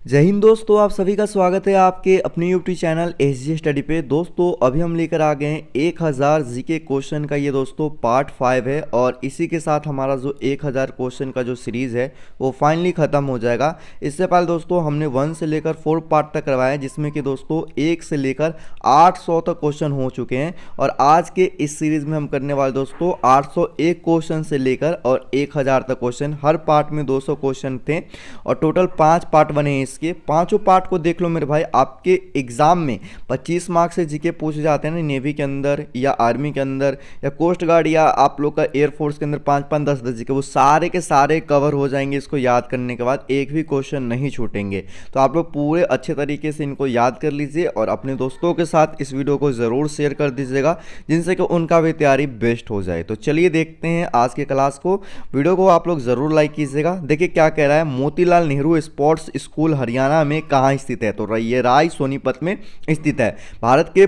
जय हिंद दोस्तों, आप सभी का स्वागत है आपके अपने यूट्यूब चैनल एसजी स्टडी पे। दोस्तों अभी हम लेकर आ गए हैं 1000 जीके क्वेश्चन का ये दोस्तों पार्ट 5 है और इसी के साथ हमारा जो 1000 क्वेश्चन का जो सीरीज़ है वो फाइनली ख़त्म हो जाएगा। इससे पहले दोस्तों हमने 1 से लेकर 4 पार्ट तक करवाया है, जिसमें कि दोस्तों 1 से लेकर 800 तक क्वेश्चन हो चुके हैं। और आज के इस सीरीज़ में हम करने वाले दोस्तों 801 क्वेश्चन से लेकर और 1000 तक क्वेश्चन। हर पार्ट में 200 क्वेश्चन थे और टोटल 5 पार्ट बने हैं। इसके पांचों पार्ट को देख लो मेरे भाई। आपके एग्जाम में 25 मार्क्स से जीके पूछे जाते हैं ना, नेवी के अंदर या आर्मी के अंदर या कोस्ट गार्ड या आप लोग का एयरफोर्स के अंदर 5-5 10-10 जीके, वो सारे के सारे कवर हो जाएंगे। इसको याद करने के बाद एक भी क्वेश्चन नहीं छूटेंगे। तो आप लोग पूरे अच्छे तरीके से इनको याद कर लीजिए और अपने दोस्तों के साथ इस वीडियो को ज़रूर शेयर कर दीजिएगा, जिनसे कि उनका भी तैयारी बेस्ट हो जाए। तो चलिए देखते हैं आज के क्लास को। वीडियो को आप लोग ज़रूर लाइक कीजिएगा। देखिए क्या कह रहा है, मोतीलाल नेहरू स्पोर्ट्स स्कूल हरियाणा में कहाँ स्थित है? तो ये राय सोनीपत में स्थित है। भारत के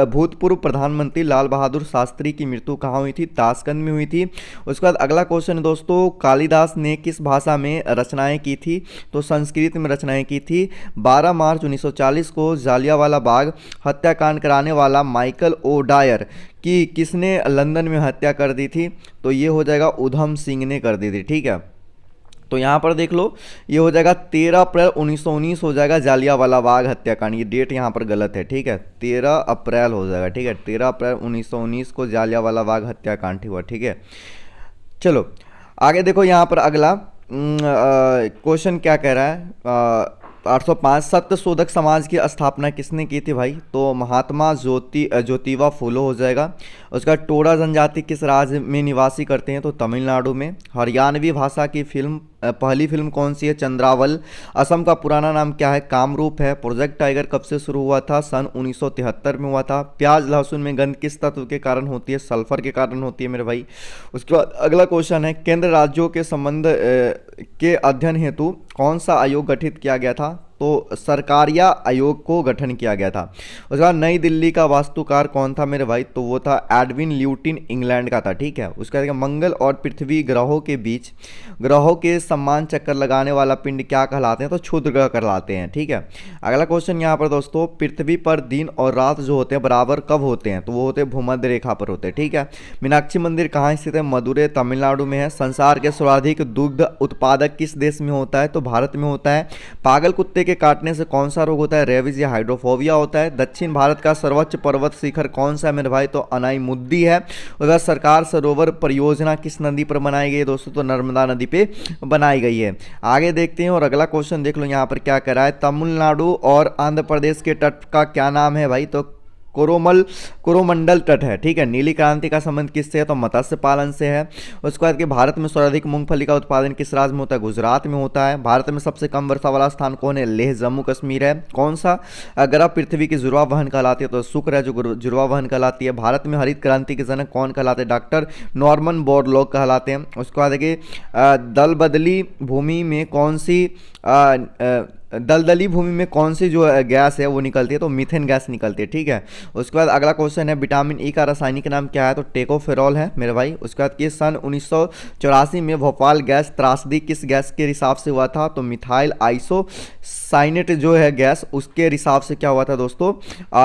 भूतपूर्व प्रधानमंत्री लाल बहादुर शास्त्री की मृत्यु कहाँ हुई थी? ताशकंद में हुई थी। उसके बाद अगला क्वेश्चन है दोस्तों, कालिदास ने किस भाषा में रचनाएं की थी? तो संस्कृत में रचनाएं की थी। 12 मार्च 1940 को जालियांवाला बाग हत्याकांड कराने वाला माइकल ओ डायर की किसने लंदन में हत्या कर दी थी? तो ये हो जाएगा उधम सिंह ने कर दी थी। ठीक है, तो यहाँ पर देख लो, ये हो जाएगा 13 अप्रैल 1919 हो जाएगा जालियांवाला बाग हत्याकांड। ये डेट यहाँ पर गलत है, ठीक है, 13 अप्रैल हो जाएगा। ठीक है, 13 अप्रैल 1919 को जालियांवाला बाग हत्याकांड हुआ। ठीक है, चलो आगे देखो। यहाँ पर अगला क्वेश्चन क्या कह रहा है, 805 सत्य शोधक समाज की स्थापना किसने की थी भाई? तो महात्मा ज्योतिबा फूले हो जाएगा। उसका टोडा जनजाति किस राज्य में निवासी करते हैं? तो तमिलनाडु में। हरियाणवी भाषा की फिल्म पहली फिल्म कौन सी है? चंद्रावल। असम का पुराना नाम क्या है? कामरूप है। प्रोजेक्ट टाइगर कब से शुरू हुआ था? सन 1973 में हुआ था। प्याज लहसुन में गंध किस तत्व के कारण होती है? सल्फर के कारण होती है मेरे भाई। उसके बाद अगला क्वेश्चन है, केंद्र राज्यों के संबंध के अध्ययन हेतु कौन सा आयोग गठित किया गया था? तो सरकारिया आयोग को गठन किया गया था। उसके बाद नई दिल्ली का वास्तुकार कौन था मेरे भाई? तो वो था एडविन ल्यूटिन, इंग्लैंड का था। ठीक है, उसके बाद मंगल और पृथ्वी ग्रहों के बीच ग्रहों के समान चक्कर लगाने वाला पिंड क्या कहलाते हैं? तो क्षुद्र ग्रह कहलाते हैं। ठीक है, अगला क्वेश्चन यहाँ पर दोस्तों, पृथ्वी पर दिन और रात जो होते हैं बराबर कब होते हैं? तो वो होते हैं भूमध्य रेखा पर होते हैं। ठीक है, मीनाक्षी मंदिर कहाँ स्थित है? मदुरै तमिलनाडु में है। संसार के सर्वाधिक दुग्ध उत्पादक किस देश में होता है? तो भारत में होता है। पागल कुत्ते के काटने से कौन सा रोग होता है? रेबीज या हाइड्रोफोबिया होता है। दक्षिण भारत का सर्वोच्च पर्वत शिखर कौन सा है मेरे भाई? तो अनाईमुद्दी है। उधर सरकार सरोवर परियोजना किस नदी पर बनाई गई है दोस्तों? तो नर्मदा नदी पे बनाई गई है। आगे देखते हैं और अगला क्वेश्चन देख लो यहाँ पर क्या कर रहा है, तमिलनाडु और आंध्र प्रदेश के तट का क्या नाम है भाई? तो कोरोमंडल तट है। ठीक है, नीली क्रांति का संबंध किससे है? तो मत्स्य पालन से है। उसके बाद कि भारत में सर्वाधिक मूंगफली का उत्पादन किस राज्य में होता है? गुजरात में होता है। भारत में सबसे कम वर्षा वाला स्थान कौन है? लेह जम्मू कश्मीर है। कौन सा ग्रह पृथ्वी की जुड़वा वहन कहलाती है? तो शुक्र है जो जुड़वा वहन कहलाती है। भारत में हरित क्रांति के जनक कौन कहलाते हैं? डॉक्टर नॉर्मन बोरलॉग कहलाते हैं। उसके बाद देखिए, दलबदली भूमि में कौन सी दलदली भूमि में कौन सी जो गैस है वो निकलती है? तो मीथेन गैस निकलती है। ठीक है, उसके बाद अगला क्वेश्चन है, विटामिन ई का रासायनिक नाम क्या है? तो टेकोफेरॉल है मेरे भाई। उसके बाद कि सन 1984 में भोपाल गैस त्रासदी किस गैस के रिसाव से हुआ था? तो मिथाइल आइसोसाइनेट जो है गैस, उसके रिसाव से क्या हुआ था दोस्तों?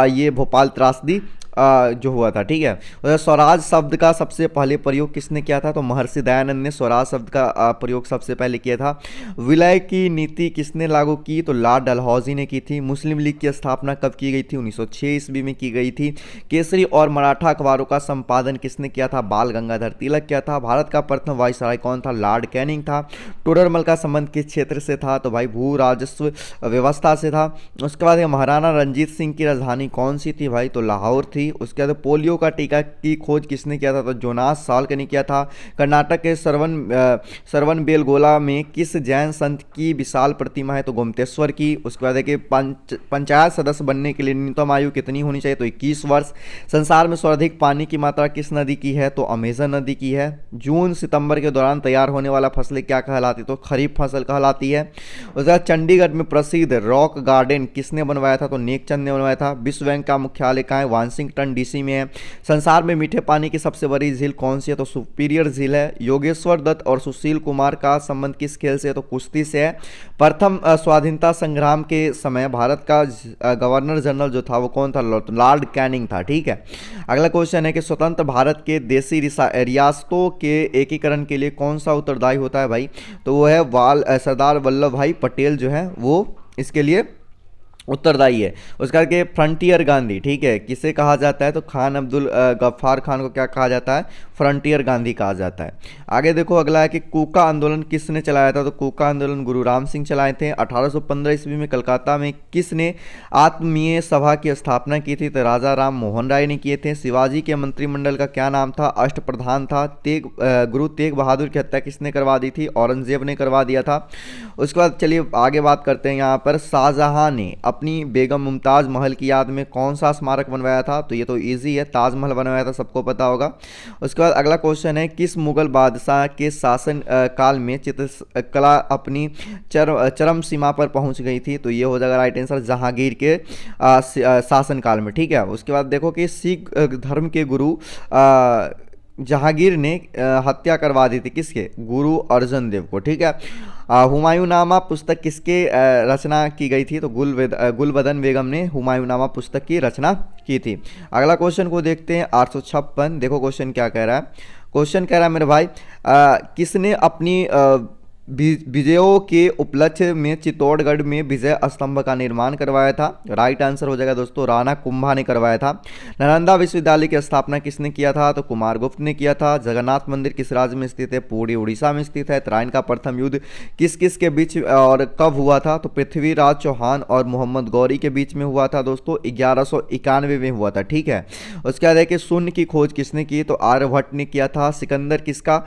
ये भोपाल त्रासदी जो हुआ था। ठीक है, स्वराज शब्द का सबसे पहले प्रयोग किसने किया था? तो महर्षि दयानंद ने स्वराज शब्द का प्रयोग सबसे पहले किया था। विलय की नीति किसने लागू की? तो लॉर्ड डलहौजी ने की थी। मुस्लिम लीग की स्थापना कब की गई थी? 1906 ईस्वी में की गई थी। केसरी और मराठा अखबारों का संपादन किसने किया था? बाल गंगाधर तिलक किया था। भारत का प्रथम वायसराय कौन था? लॉर्ड कैनिंग था। टोडरमल का संबंध किस क्षेत्र से था? तो भाई भू राजस्व व्यवस्था से था। उसके बाद महाराणा रंजीत सिंह की राजधानी कौन सी थी भाई? तो लाहौर थी। उसके बाद पोलियो का टीका की खोज किसने किया था? तो जोनास साल्क ने किया था। कर्नाटक के सरवन बेलगोला में किस जैन संत की विशाल प्रतिमा है? तो गोमतेश्वर की। उसके बाद देखिए, पंचायत सदस्य बनने के लिए न्यूनतम आयु कितनी होनी चाहिए? तो 21 वर्ष। संसार में सर्वाधिक पानी की मात्रा किस नदी की है? तो अमेजन नदी की है। जून सितंबर के दौरान तैयार होने वाला फसलें क्या कहलाती? तो खरीफ फसल कहलाती है। उसके बाद चंडीगढ़ में प्रसिद्ध रॉक गार्डन किसने बनवाया था? तो नेकचंद ने बनवाया था। विश्व बैंक का मुख्यालय कहाँ है? वाशिंगटन वाशिंगटन डीसी में है। संसार में मीठे पानी की सबसे बड़ी झील कौन सी है? तो सुपीरियर झील है। योगेश्वर दत्त और सुशील कुमार का संबंध किस खेल से है? तो कुश्ती से है। प्रथम स्वाधीनता संग्राम के समय भारत का गवर्नर जनरल जो था वो कौन था? लॉर्ड कैनिंग था। ठीक है, अगला क्वेश्चन है कि स्वतंत्र भारत के देशी रियासतों के एकीकरण के लिए कौन सा उत्तरदायी होता है भाई? तो वो है सरदार वल्लभ भाई पटेल जो है वो इसके लिए उत्तरदायी है। उसका आगे फ्रंटियर गांधी, ठीक है, किसे कहा जाता है? तो खान अब्दुल गफ्फार खान को क्या कहा जाता है? फ्रंटियर गांधी कहा जाता है। आगे देखो अगला है कि कूका आंदोलन किसने चलाया था? तो कूका आंदोलन गुरु राम सिंह चलाए थे। 1815 ईस्वी में कलकत्ता में किसने आत्मीय सभा की स्थापना की थी? तो राजा राम मोहन राय ने किए थे। शिवाजी के मंत्रिमंडल का क्या नाम था? अष्टप्रधान था। गुरु तेग बहादुर की हत्या किसने करवा दी थी? औरंगजेब ने करवा दिया था। उसके बाद चलिए आगे बात करते हैं। यहाँ पर शाहजहां ने अपनी बेगम मुमताज महल की याद में कौन सा स्मारक बनवाया था? तो ये तो इजी है, ताजमहल बनवाया था, सबको पता होगा। उसके बाद अगला क्वेश्चन है किस मुगल बादशाह के शासन काल में चित्रकला अपनी चरम सीमा पर पहुंच गई थी? तो ये हो जाएगा राइट आंसर, जहांगीर के शासन काल में। ठीक है, उसके बाद देखो कि सिख धर्म के गुरु जहांगीर ने हत्या करवा दी थी किसके? गुरु अर्जन देव को। ठीक है, हुमायूंनामा पुस्तक किसके रचना की गई थी? तो गुलबदन बेगम ने हुमायूंनामा पुस्तक की रचना की थी। अगला क्वेश्चन को देखते हैं 856। देखो क्वेश्चन क्या कह रहा है। क्वेश्चन कह रहा है मेरे भाई किसने अपनी विजयों के उपलक्ष्य में चित्तौड़गढ़ में विजय स्तंभ का निर्माण करवाया था? राइट आंसर हो जाएगा दोस्तों, राणा कुंभा ने करवाया था। नालंदा विश्वविद्यालय की स्थापना किसने किया था? तो कुमारगुप्त ने किया था। जगन्नाथ मंदिर किस राज्य में स्थित है? पूरी उड़ीसा में स्थित है। तराइन का प्रथम युद्ध किस किस के बीच और कब हुआ था? तो पृथ्वीराज चौहान और मोहम्मद गौरी के बीच में हुआ था दोस्तों, 1191 में हुआ था। ठीक है, उसके बाद है कि शून्य की खोज किसने की? तो आर्यभट्ट ने किया था। सिकंदर किसका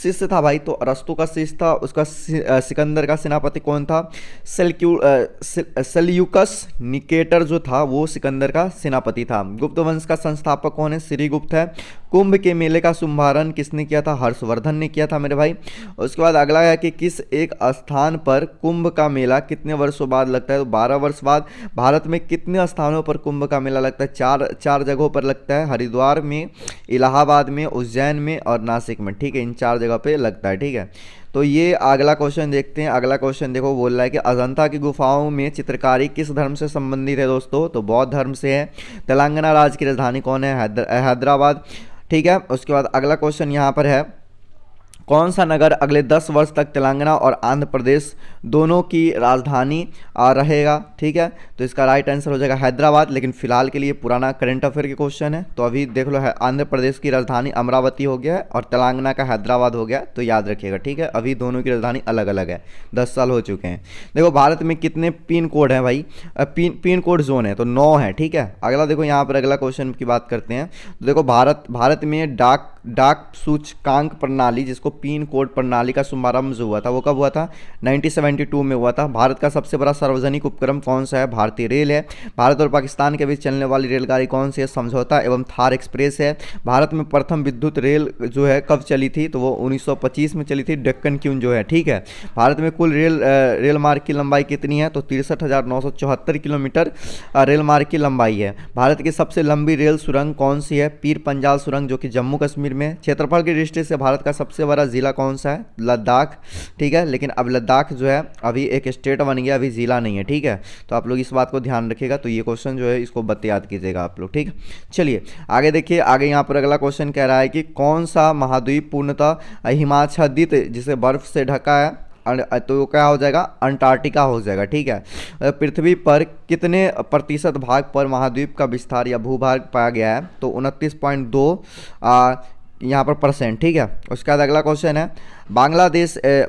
शिष्य था भाई? तो अरस्तु का शिष्य था। उसका सिकंदर का सेनापति कौन था? सेल्यूकस निकेटर जो था वो सिकंदर का सेनापति था। गुप्त वंश का संस्थापक कौन है? श्रीगुप्त है। कुंभ के मेले का शुभारंभ किसने किया था? हर्षवर्धन ने किया था मेरे भाई। उसके बाद अगला है कि किस एक स्थान पर कुंभ का मेला कितने वर्षों बाद लगता है? तो 12 वर्ष बाद। भारत में कितने स्थानों पर कुंभ का मेला लगता है? चार जगहों पर लगता है, हरिद्वार में, इलाहाबाद में, उज्जैन में और नासिक में। ठीक है, इन 4 जगह पे लगता है। ठीक है, तो ये अगला क्वेश्चन देखते हैं। अगला क्वेश्चन देखो, बोल रहा है कि अजंता की गुफाओं में चित्रकारी किस धर्म से संबंधित है दोस्तों? तो बौद्ध धर्म से है। तेलंगाना राज्य की राजधानी कौन है? हैदराबाद। ठीक है, उसके बाद अगला क्वेश्चन यहाँ पर है कौन सा नगर अगले 10 वर्ष तक तेलंगाना और आंध्र प्रदेश दोनों की राजधानी रहेगा? ठीक है, तो इसका राइट आंसर हो जाएगा हैदराबाद। लेकिन फिलहाल के लिए पुराना करंट अफेयर के क्वेश्चन है, तो अभी देख लो है आंध्र प्रदेश की राजधानी अमरावती हो गया है और तेलंगाना का हैदराबाद हो गया, तो याद रखिएगा। ठीक है, अभी दोनों की राजधानी अलग अलग है, 10 साल हो चुके हैं। देखो भारत में कितने पिन कोड हैं भाई? पिन कोड जोन है तो 9 है। ठीक है, अगला देखो यहाँ पर अगला क्वेश्चन की बात करते हैं। तो देखो भारत में डाक सूचकांक प्रणाली जिसको पिन कोड प्रणाली का शुभारंभ जो हुआ था वो कब हुआ था? 1972 में हुआ था। भारत का सबसे बड़ा सार्वजनिक उपक्रम कौन सा है? भारतीय रेल है। भारत और पाकिस्तान के बीच चलने वाली रेलगाड़ी कौन सी है? समझौता एवं थार एक्सप्रेस है। भारत में प्रथम विद्युत रेल जो है कब चली थी? तो वो 1925 में चली थी, डेक्कन क्वीन जो है। ठीक है, भारत में कुल रेल मार्ग की लंबाई कितनी है? तो 63,974 किलोमीटर रेल मार्ग की लंबाई है। भारत की सबसे लंबी रेल सुरंग कौन सी है? पीर पंजाल सुरंग जो कि जम्मू कश्मीर में। क्षेत्रफल की दृष्टि से भारत का सबसे बड़ा जिला कौन सा है? लद्दाख। ठीक है, लेकिन अब लद्दाख जो है अभी एक स्टेट बन गया, अभी जिला नहीं है। ठीक है, तो आप लोग इस बात को ध्यान रखिएगा। तो ये क्वेश्चन जो है इसको बत याद कीजिएगा आप लोग। ठीक है, चलिए आगे देखिए। आगे यहाँ पर अगला क्वेश्चन कह रहा है कि कौन सा महाद्वीप पूर्णतः हिमाच्छादित जिसे बर्फ से ढका है? तो क्या हो जाएगा? अंटार्कटिका हो जाएगा। ठीक है, पृथ्वी पर कितने प्रतिशत भाग पर महाद्वीप का विस्तार या भूभाग पाया गया है? तो 29.2 यहाँ पर %। ठीक है, उसके बाद अगला क्वेश्चन है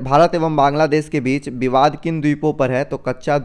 भारत एवं बांग्लादेश के बीच विवाद किन द्वीपों पर है? तो कच्चा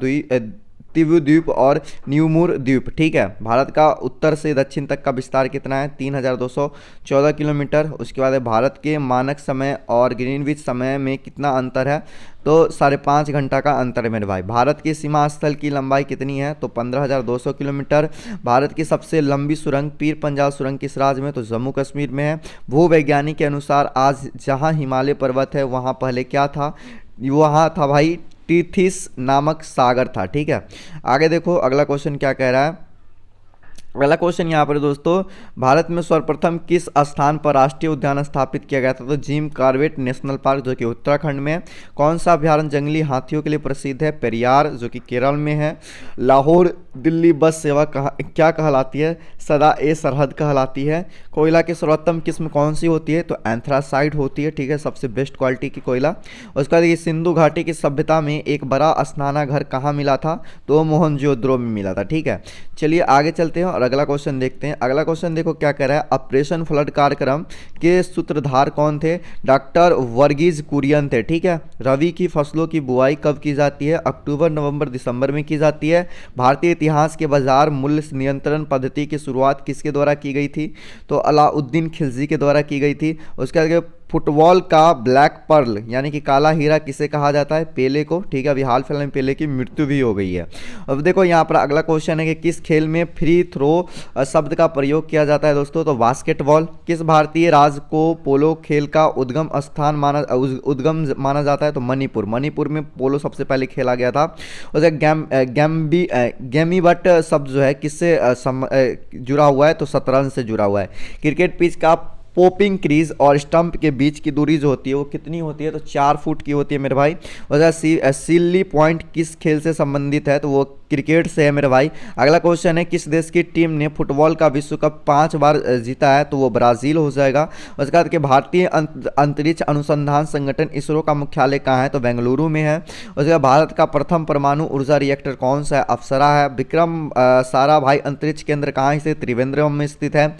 तिबू द्वीप और न्यूमुर द्वीप। ठीक है, भारत का उत्तर से दक्षिण तक का विस्तार कितना है? 3214 किलोमीटर। उसके बाद भारत के मानक समय और ग्रीनविच समय में कितना अंतर है? तो 5.5 घंटा का अंतर है मेरे भाई। भारत की सीमा स्थल की लंबाई कितनी है? तो 15,200 किलोमीटर। भारत की सबसे लंबी सुरंग पीर पंजाल सुरंग किस राज्य में? तो जम्मू कश्मीर में है। भूवैज्ञानिक के अनुसार आज जहां हिमालय पर्वत है वहां पहले क्या था? वहां था भाई टीथिस नामक सागर था। ठीक है, आगे देखो अगला क्वेश्चन क्या कह रहा है। अगला क्वेश्चन यहाँ पर दोस्तों, भारत में सर्वप्रथम किस स्थान पर राष्ट्रीय उद्यान स्थापित किया गया था? तो जिम कॉर्बेट नेशनल पार्क जो कि उत्तराखंड में है। कौन सा अभ्यारण्य जंगली हाथियों के लिए प्रसिद्ध है? पेरियार जो कि केरल में है। लाहौर दिल्ली बस सेवा क्या कहलाती है? सदा ए सरहद कहलाती है। कोयला की सर्वोत्तम किस्म कौन सी होती है? तो एंथ्रासाइड होती है, ठीक है, सबसे बेस्ट क्वालिटी की कोयला। उसके बाद ये सिंधु घाटी की सभ्यता में एक बड़ा स्नानाघर कहाँ मिला था? तो मोहनजोदड़ो में मिला था, ठीक है। चलिए आगे चलते हैं और अगला क्वेश्चन देखते हैं। अगला क्वेश्चन देखो क्या कह रहा है, ऑपरेशन फ्लड कार्यक्रम के सूत्रधार कौन थे? डॉक्टर वर्गीज कुरियन थे, ठीक है। रवि की फसलों की बुआई कब की जाती है? अक्टूबर नवंबर दिसंबर में की जाती है। भारतीय इतिहास के बाजार मूल्य नियंत्रण पद्धति की शुरुआत किसके द्वारा की गई थी? तो अलाउद्दीन खिलजी के द्वारा की गई थी। उसके आगे फुटबॉल का ब्लैक पर्ल यानी कि काला हीरा किसे कहा जाता है? पेले को, ठीक है। अभी हाल फिलहाल में पेले की मृत्यु भी हो गई है। अब देखो यहाँ पर अगला क्वेश्चन है कि किस खेल में फ्री थ्रो शब्द का प्रयोग किया जाता है दोस्तों? तो बास्केटबॉल। किस भारतीय राज्य को पोलो खेल का उद्गम माना जाता है? तो मणिपुर। मणिपुर में पोलो सबसे पहले खेला गया था। उसका गैमीबट शब्द जो है किससे जुड़ा हुआ है? तो शतरंज से जुड़ा हुआ है। क्रिकेट पिच का पोपिंग क्रीज और स्टंप के बीच की दूरी जो होती है वो कितनी होती है? तो 4 फुट की होती है मेरे भाई। और सिल्ली पॉइंट किस खेल से संबंधित है? तो वो क्रिकेट से है मेरे भाई। अगला क्वेश्चन है किस देश की टीम ने फुटबॉल का विश्व कप 5 बार जीता है? तो वो ब्राज़ील हो जाएगा। उसके बाद कि भारतीय अंतरिक्ष अनुसंधान संगठन इसरो का मुख्यालय कहाँ है? तो बेंगलुरु में है। उसके बाद भारत का प्रथम परमाणु ऊर्जा रिएक्टर कौन सा है? अप्सरा है। विक्रम साराभाई अंतरिक्ष केंद्र कहाँ स्थित? त्रिवेंद्रम में स्थित है।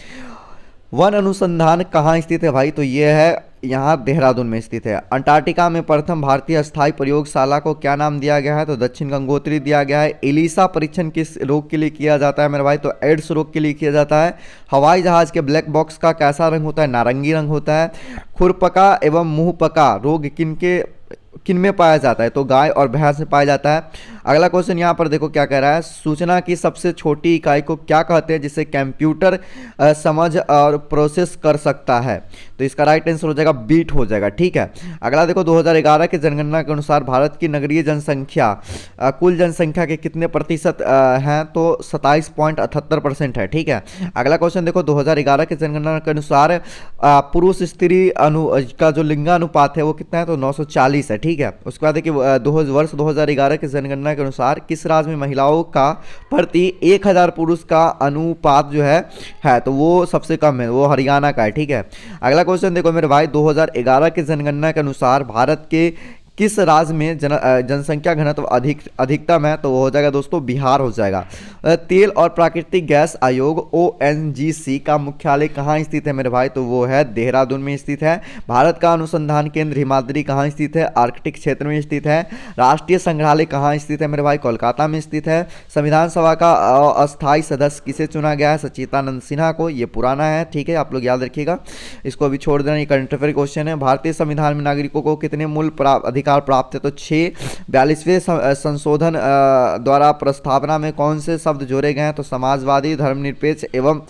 वन अनुसंधान कहाँ स्थित है भाई? तो ये है यहाँ देहरादून में स्थित है। अंटार्कटिका में प्रथम भारतीय अस्थायी प्रयोगशाला को क्या नाम दिया गया है? तो दक्षिण गंगोत्री दिया गया है। एलिसा परीक्षण किस रोग के लिए किया जाता है मेरे भाई? तो एड्स रोग के लिए किया जाता है। हवाई जहाज के ब्लैक बॉक्स का कैसा रंग होता है? नारंगी रंग होता है। खुरपका एवं मुंहपका रोग किन में पाया जाता है? तो गाय और भैंस में पाया जाता है। अगला क्वेश्चन यहाँ पर देखो क्या कह रहा है, सूचना की सबसे छोटी इकाई को क्या कहते हैं जिसे कंप्यूटर समझ और प्रोसेस कर सकता है? तो इसका राइट आंसर हो जाएगा बीट हो जाएगा, ठीक है। अगला देखो 2011 की जनगणना के अनुसार भारत की नगरीय जनसंख्या कुल जनसंख्या के कितने प्रतिशत हैं? तो 27.78% है, ठीक है। अगला क्वेश्चन देखो 2011 की जनगणना के अनुसार पुरुष स्त्री का जो लिंगानुपात है वो कितना है? तो 940 है, ठीक है। उसके बाद देखिए वर्ष 2011 की जनगणना के अनुसार किस राज्य में महिलाओं का प्रति 1000 पुरुष का अनुपात जो है तो वो सबसे कम है, वो हरियाणा का है, ठीक है। अगला क्वेश्चन देखो मेरे भाई 2011 की जनगणना के अनुसार भारत के किस राज्य में जनसंख्या घनत्व अधिकतम है? तो वो हो जाएगा दोस्तों बिहार हो जाएगा। तेल और प्राकृतिक गैस आयोग ONGC का मुख्यालय कहाँ स्थित है मेरे भाई? तो वो है देहरादून में स्थित है। भारत का अनुसंधान केंद्र हिमाद्री कहाँ स्थित है? आर्कटिक क्षेत्र में स्थित है। राष्ट्रीय संग्रहालय कहाँ स्थित है मेरे भाई? कोलकाता में स्थित है। संविधान सभा का अस्थायी सदस्य किसे चुना गया है? सच्चिदानंद सिन्हा को। ये पुराना है, ठीक है, आप लोग याद रखिएगा, इसको अभी छोड़ देना, ये करंट अफेयर क्वेश्चन है। भारतीय संविधान में नागरिकों को कितने मूल अधिकार प्राप्त है? तो 6। 42वें संशोधन द्वारा प्रस्तावना में कौन से शब्द जोड़े गए हैं? तो समाजवादी, धर्मनिरपेक्ष एवं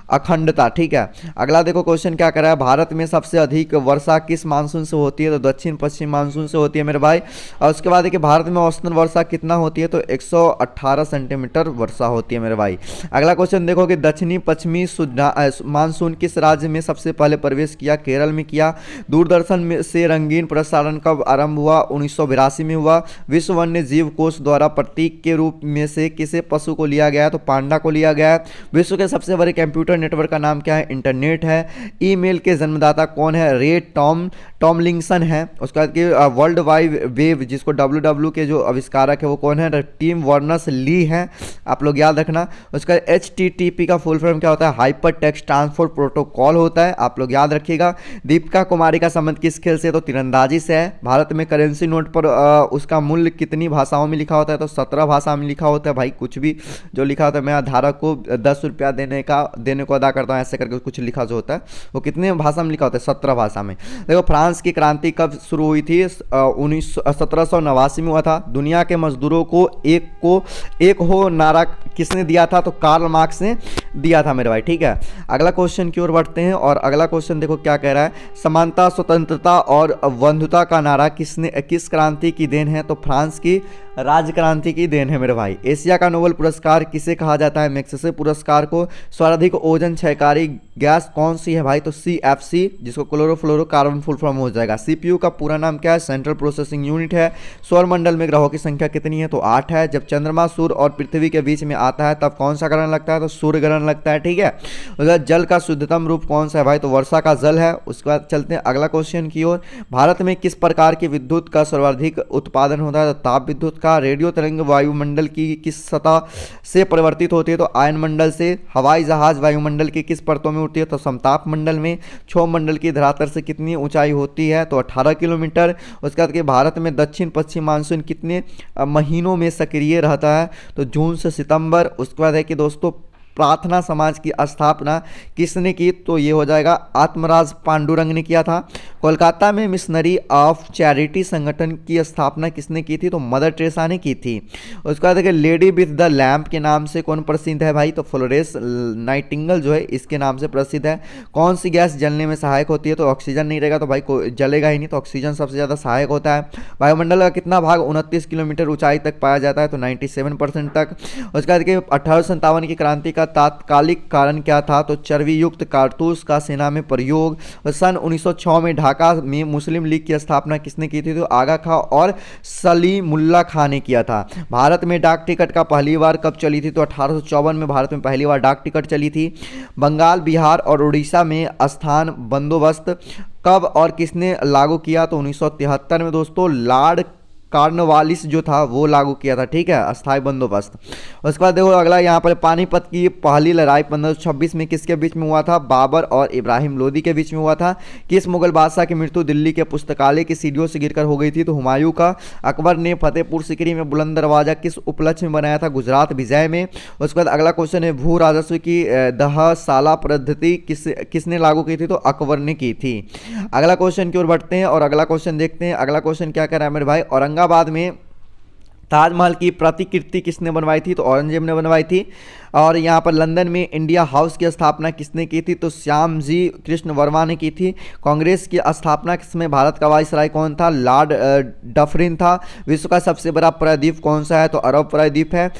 अखंडता, ठीक है। अगला देखो क्वेश्चन क्या कर रहा है, भारत में सबसे अधिक वर्षा किस मानसून से होती है? तो दक्षिण पश्चिम मानसून से होती है मेरे भाई। और उसके बाद देखिए भारत में औसतन वर्षा कितना होती है? तो 118 सेंटीमीटर वर्षा होती है मेरे भाई। अगला क्वेश्चन देखो कि दक्षिणी पश्चिमी मानसून किस राज्य में सबसे पहले प्रवेश किया? केरल में किया। दूरदर्शन से रंगीन प्रसारण कब आरंभ हुआ? 1982 में हुआ। विश्व वन्य जीव कोष द्वारा प्रतीक के रूप में से किसे पशु को लिया गया है? तो पांडा को लिया गया है। विश्व के सबसे बड़े कंप्यूटर नेटवर्क का नाम क्या है? इंटरनेट है। ईमेल के जन्मदाता कौन है? रे टॉमलिंसन है। उसके बाद वर्ल्ड वाइड वेब जिसको WW के जो आविष्कारक है वो कौन है? टिम वर्नर्स ली है, आप लोग याद रखना। उसका HTTP का फुल फॉर्म क्या होता है? हाइपर टेक्स्ट ट्रांसपोर्ट प्रोटोकॉल होता है, आप लोग याद रखिएगा। दीपिका कुमारी का संबंध किस खेल से? तो तीरंदाजी से है। भारत में करेंसी नोट पर उसका मूल्य कितनी भाषाओं में लिखा होता है? तो 17 भाषा में लिखा होता है भाई, कुछ भी जो लिखा होता है। मैं धारक को 10 रुपया देने को अदा करता हूँ, ऐसे करके कुछ लिखा जो होता है वो कितने भाषा में लिखा होता है? 17 भाषा में। देखो फ्रांस की क्रांति कब शुरू हुई थी? 1789 में हुआ था। दुनिया के मजदूरों को एक हो नारा किसने दिया था? तो कार्ल मार्क्स ने दिया था मेरे भाई, ठीक है। अगला क्वेश्चन की ओर बढ़ते हैं और अगला क्वेश्चन देखो क्या कह रहा है, समानता, स्वतंत्रता और बंधुता का नारा किसने किस क्रांति की देन है? तो फ्रांस की राजक्रांति की देन है मेरे भाई। एशिया का नोबेल पुरस्कार किसे कहा जाता है? मैग्सेसे पुरस्कार को। सर्वाधिक ओजन क्षयकारी गैस कौन सी है भाई? तो CFC, जिसको क्लोरोफ्लोरोकार्बन फुल फॉर्म हो जाएगा। CPU का पूरा नाम क्या है? सेंट्रल प्रोसेसिंग यूनिट है। सौरमंडल में ग्रहों की संख्या कितनी है? तो 8 है। जब चंद्रमा, सूर्य और पृथ्वी के बीच में आता है तब कौन सा ग्रहण लगता है? तो सूर्य ग्रहण लगता है, ठीक है। उधर जल का शुद्धतम रूप कौन सा है भाई? तो वर्षा का जल है। उसके बाद चलते हैं अगला क्वेश्चन की ओर। भारत में किस प्रकार की विद्युत का सर्वाधिक उत्पादन होता है? तो ताप विद्युत का। रेडियो तरंग वायुमंडल की किस सतह से परिवर्तित होती है? तो आयन मंडल से। हवाई जहाज वायुमंडल की किस परतों में उड़ती है? तो समताप मंडल में। क्षोभ मंडल की धरातल से कितनी ऊंचाई होती है? तो 18 किलोमीटर। उसके बाद कि भारत में दक्षिण पश्चिम मानसून कितने महीनों में सक्रिय रहता है? तो जून से सितंबर। उसके बाद है कि दोस्तों प्रार्थना समाज की स्थापना किसने की? तो ये हो जाएगा आत्मराज पांडुरंग ने किया था। कोलकाता में मिशनरी ऑफ चैरिटी संगठन की स्थापना किसने की थी? तो मदर टेरेसा ने की थी। उसके बाद देखिए लेडी विथ द लैम्प के नाम से कौन प्रसिद्ध है भाई? तो फ्लोरेंस नाइटिंगेल जो है इसके नाम से प्रसिद्ध है। कौन सी गैस जलने में सहायक होती है? तो ऑक्सीजन नहीं रहेगा तो भाई जलेगा ही नहीं, तो ऑक्सीजन सबसे ज़्यादा सहायक होता है। वायुमंडल का कितना भाग 29 किलोमीटर ऊंचाई तक पाया जाता है? तो 97% तक। उसके बाद देखिए 1857 की क्रांति का तात्कालिक कारण क्या था? तो चर्बी युक्त कारतूस का सेना में प्रयोग। सन 1906 में ढाका में मुस्लिम लीग की स्थापना किसने की थी? तो आगा खां और सलीमुल्लाह खां ने किया था। भारत में डाक टिकट का पहली बार कब चली थी? तो 1854 में भारत में पहली बार डाक टिकट चली थी। बंगाल, बिहार और उड़ीसा में स्थान बंदोबस्त कब और किसने लागू किया? तो 1973 में दोस्तों लॉर्ड कार्नवालिस जो था वो लागू किया था, ठीक है, अस्थायी बंदोबस्त। उसके बाद देखो अगला यहाँ पर पानीपत की पहली लड़ाई 1526 में किसके बीच में हुआ था? बाबर और इब्राहिम लोदी के बीच में हुआ था। किस मुगल बादशाह की मृत्यु दिल्ली के पुस्तकालय की सीढ़ियों से गिरकर हो गई थी? तो हुमायूं का। अकबर ने फतेहपुर सीकरी में बुलंद दरवाजा किस उपलक्ष्य में बनाया था? गुजरात विजय में। उसके बाद अगला क्वेश्चन है भू राजस्व की दहसाला पद्धति किसने लागू की थी? तो अकबर ने की थी। अगला क्वेश्चन की ओर बढ़ते हैं और अगला क्वेश्चन देखते हैं। अगला क्वेश्चन क्या कर रहा है मेरे भाई? औरंगाबाद में ताजमहल की प्रतिकृति किसने बनवाई थी? तो औरंगजेब ने बनवाई थी। और यहाँ पर लंदन में इंडिया हाउस की स्थापना किसने की थी? तो श्यामजी कृष्ण वर्मा ने की थी। कांग्रेस की स्थापना किसमें भारत का वाइसराय कौन था? लॉर्ड डफरिन था। विश्व का सबसे बड़ा प्रायद्वीप कौन सा है? तो अरब प्रायद्वीप है।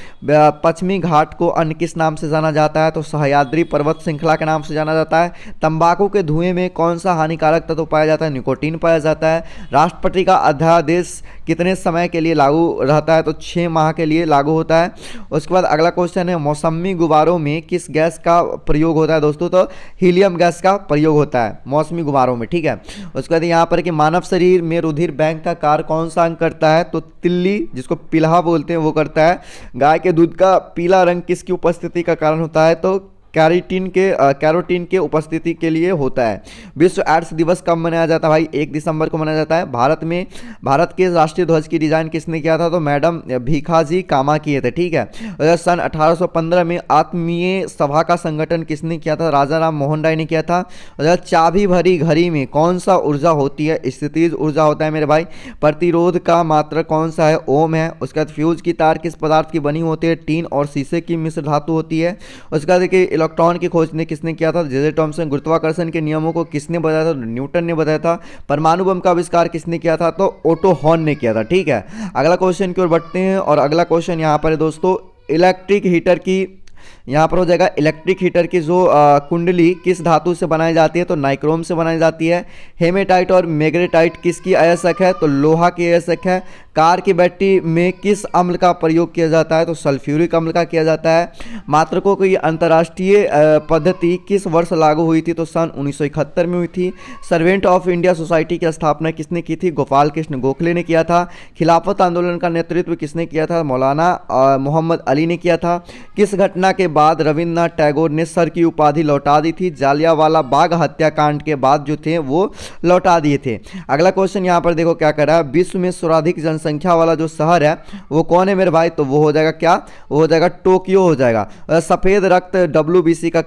पश्चिमी घाट को अन्य किस नाम से जाना जाता है? तो सह्याद्री पर्वत श्रृंखला के नाम से जाना जाता है। तंबाकू के धुएं में कौन सा हानिकारक तत्व पाया जाता है? निकोटीन पाया जाता है। राष्ट्रपति का अध्यादेश कितने समय के लिए लागू रहता है? तो 6 माह के लिए लागू होता है। उसके बाद अगला क्वेश्चन है मौसमी गुब्बारों में किस गैस का प्रयोग होता है दोस्तों? तो हीलियम गैस का प्रयोग होता है मौसमी गुब्बारों में, ठीक है। उसके बाद यहाँ पर कि मानव शरीर में रुधिर बैंक का कार्य कौन सा अंग करता है? तो तिल्ली, जिसको पिल्हा बोलते हैं, वो करता है। गाय के दूध का पीला रंग किसकी उपस्थिति का कारण होता है? तो कैरोटीन के उपस्थिति के लिए होता है। विश्व एड्स दिवस कब मनाया जाता है भाई? 1 दिसंबर को मनाया जाता है। भारत के राष्ट्रीय ध्वज की डिजाइन किसने किया था? तो मैडम भीखाजी कामा किए थे, ठीक है। सन 1815 में आत्मीय सभा का संगठन किसने किया था? राजा राम मोहन राय ने किया था। चाबी भरी घड़ी में कौन सा ऊर्जा होती है? स्थितिज ऊर्जा होता है मेरे भाई। प्रतिरोध का मात्रक कौन सा है? ओम है। उसके बाद फ्यूज की तार किस पदार्थ की बनी होती है? टीन और शीशे की मिश्र धातु होती है। उसके बाद देखिए इलेक्ट्रॉन की खोज ने किसने किया था? जे टॉमसन। गुरुत्वाकर्षण के नियमों को किसने बताया था? न्यूटन ने बताया था। परमाणु बम का आविष्कार किसने किया था? तो ओटो हॉर्न ने किया था, ठीक है। अगला क्वेश्चन की ओर बढ़ते हैं और अगला क्वेश्चन यहाँ पर है दोस्तों इलेक्ट्रिक हीटर की, यहाँ पर हो जाएगा इलेक्ट्रिक हीटर की जो कुंडली किस धातु से बनाई जाती है? तो नाइक्रोम से बनाई जाती है। हेमेटाइट और मैग्नेटाइट किसकी अयस्क है? तो लोहा की अयस्क है। कार की बैटरी में किस अम्ल का प्रयोग किया जाता है? तो सल्फ्यूरिक अम्ल का किया जाता है। मात्रकों की अंतर्राष्ट्रीय पद्धति किस वर्ष लागू हुई थी? तो सन 1971 में हुई थी। सर्वेंट ऑफ इंडिया सोसाइटी की स्थापना किसने की थी? गोपाल कृष्ण गोखले ने किया था। खिलाफत आंदोलन का नेतृत्व किसने किया था? मौलाना मोहम्मद अली ने किया था। किस घटना के बाद रविन्द्रनाथ टैगोर ने सर की उपाधि लौटा दी थी? जालियांवाला बाग हत्याकांड के बाद जो थे वो लौटा दिए थे। अगला क्वेश्चन यहाँ पर देखो क्या कर रहा है। विश्व में सर्वाधिक संख्या वाला जो शहर है वो कौन है मेरे भाई? तो वो हो जाएगा क्या? वो हो जाएगा टोक्यो हो जाएगा। सफेद रक्त WBC का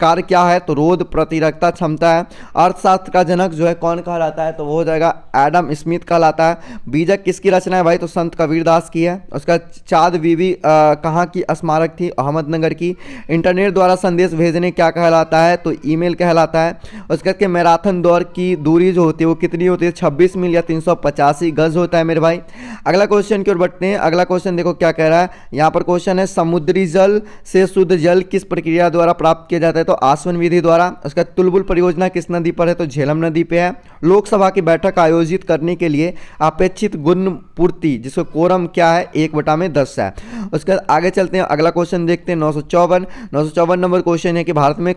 कार्य क्या है, तो रोध प्रतिरक्षा क्षमता है। अर्थशास्त्र का जनक जो है कौन कहलाता है, तो वो हो जाएगा एडम स्मिथ कहलाता है। बीजक किसकी रचना है भाई, तो संत कबीरदास की है। उसका चाँद बीबी कहाँ की स्मारक थी, अहमदनगर की। इंटरनेट द्वारा संदेश भेजने क्या कहलाता है, तो ईमेल कहलाता है। उसके बाद मैराथन दौड़ की दूरी जो होती है वो कितनी होती है, 26 मील या 385 गज होता है मेरे भाई। अगला क्वेश्चन की ओर बढ़ते हैं। अगला क्वेश्चन देखो क्या कह रहा है, यहाँ पर क्वेश्चन है समुद्री जल से शुद्ध जल किस प्रक्रिया द्वारा प्राप्त किया जाता है, तो आसवन विधि द्वारा। उसका तुलबुल परियोजना किस नदी पर है, तो झेलम नदी पे है। लोकसभा की बैठक आयोजित करने के लिए अपेक्षित गुण पूर्ति जिसको कोरम क्या है, 1/10 है। उसके बाद आगे चलते हैं, अगला क्वेश्चन देखते हैं 954 नंबर क्वेश्चन है कि भारत में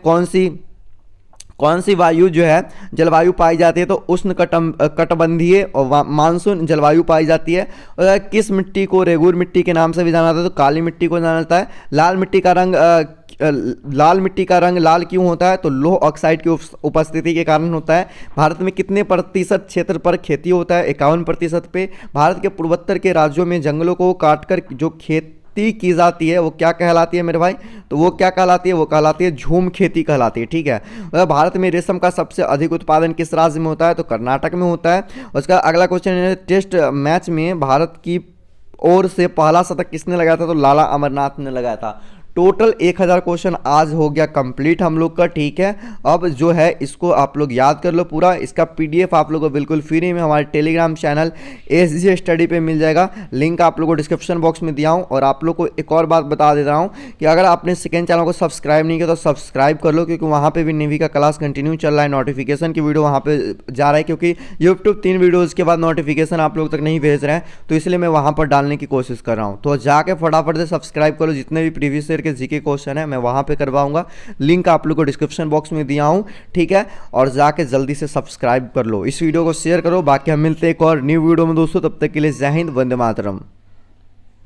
कौन सी वायु जो है जलवायु पाई जाती है, तो उष्ण कटिबंधीय और मानसून जलवायु पाई जाती है। और किस मिट्टी को रेगुर मिट्टी के नाम से भी जाना जाता है, तो काली मिट्टी को जाना जाता है। लाल मिट्टी का रंग लाल क्यों होता है, तो लौह ऑक्साइड की उपस्थिति के कारण होता है। भारत में कितने प्रतिशत क्षेत्र पर खेती होता है, 51% पे। भारत के पूर्वोत्तर के राज्यों में जंगलों को काटकर जो खेती की जाती है वो क्या कहलाती है मेरे भाई, तो वो क्या कहलाती है, वो कहलाती है झूम खेती कहलाती है। ठीक है, भारत में रेशम का सबसे अधिक उत्पादन किस राज्य में होता है, तो कर्नाटक में होता है। उसका अगला क्वेश्चन है टेस्ट मैच में भारत की ओर से पहला शतक किसने लगाया था, तो लाला अमरनाथ ने लगाया था। टोटल 1000 क्वेश्चन आज हो गया कंप्लीट हम लोग का। ठीक है, अब जो है इसको आप लोग याद कर लो पूरा। इसका पीडीएफ आप लोग को बिल्कुल फ्री में हमारे टेलीग्राम चैनल एसजी स्टडी पे मिल जाएगा। लिंक आप लोग को डिस्क्रिप्शन बॉक्स में दिया हूँ। और आप लोग को एक और बात बता दे रहा हूँ कि अगर आपने सेकेंड चैनल को सब्सक्राइब नहीं किया तो सब्सक्राइब कर लो, क्योंकि वहाँ पर भी नेवी का क्लास कंटिन्यू चल रहा है। नोटिफिकेशन की वीडियो वहाँ पर जा रहा है, क्योंकि यूट्यूब 3 वीडियोज़ के बाद नोटिफिकेशन आप लोग तक नहीं भेज रहे हैं, तो इसलिए मैं वहाँ पर डालने की कोशिश कर रहा हूँ। तो जाके फटाफट से सब्सक्राइब करो। जितने भी प्रीवियस ईयर के जीके क्वेश्चन है मैं वहां पे करवाऊंगा। लिंक आप लोग को डिस्क्रिप्शन बॉक्स में दिया हूं। ठीक है, और जाके जल्दी से सब्सक्राइब कर लो, इस वीडियो को शेयर करो। बाकी हम मिलते हैं एक और न्यू वीडियो में दोस्तों, तब तक के लिए जय हिंद, वंदे मातरम।